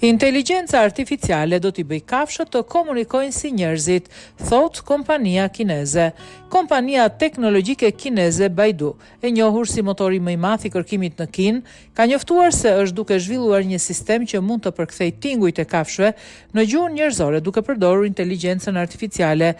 Inteligjenca artificiale do t'i bëj kafshët të komunikojnë si njerëzit, thot kompania kineze. Kompania teknologjike kineze Baidu, e njohur si motori më i madh i kërkimit në Kinë, ka njoftuar se është duke zhvilluar një sistem që mund të përkthejë tingujt e kafshëve në gjuhën njerëzore duke përdorur inteligjencën artificiale.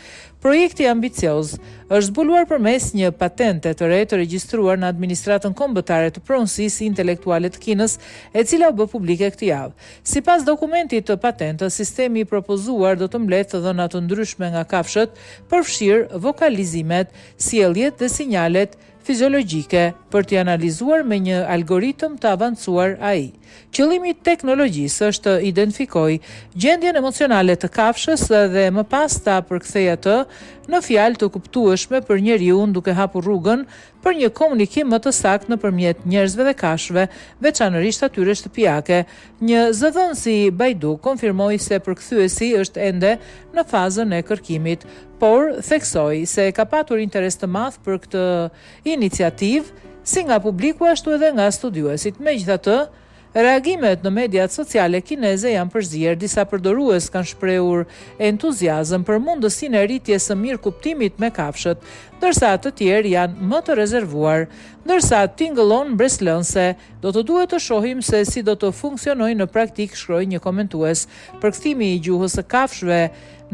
Projekti ambicioz është zbuluar përmes një patente të re të regjistruar në administratën kombëtare të pronësisë intelektuale të Kinës, e cila u bë publike këtë javë. Sipas dokumentit të patentës, sistemi i propozuar do të mbledhë dhëna të ndryshme nga kafshët, përfshirë vokalizimet, sjelljet dhe sinjalet fiziologjike për t'i analizuar me një algoritëm të avancuar AI. Qëllimi i teknologjisë është të identifikojë gjendjen emocionale të kafshës dhe më pas ta përkthejë atë në fjalë të kuptueshme për njeriu, duke hapur rrugën për një komunikim më të saktë nëpërmjet njerëzve dhe kafshëve, veçanërisht atyre shtëpiake. Një zëdhënës i Baidu konfirmoi se përkthyesi është ende në fazën e kërkimit, por theksoi se ka patur interes të madh për këtë iniciativë, si nga publiku ashtu edhe nga studiuesit. Megjithatë, reagimet në mediat sociale kineze janë përzier, disa përdorues kanë shprehur entuziazëm për mundësinë e rritjes së mirëkuptimit me kafshët, ndërsa të tjerë janë më të rezervuar. Ndërsa tingëllon breslënse, do të duhet të shohim se si do të funksionojë në praktik, shkroi një komentues. Përkthimi i gjuhës së kafshëve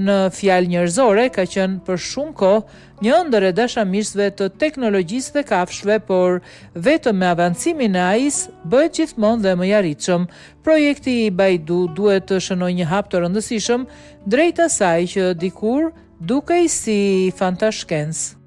në fjalë njerëzore ka qenë për shumë kohë një ëndër e dashamirësve të teknologjisë dhe kafshëve, por vetëm me avancimin e AI-s bëhet gjithmonë dhe më i arritshëm. Projekti i Baidu duhet të shënojë një hap të rëndësishëm drejt asaj që dikur dukej si fantashkencë.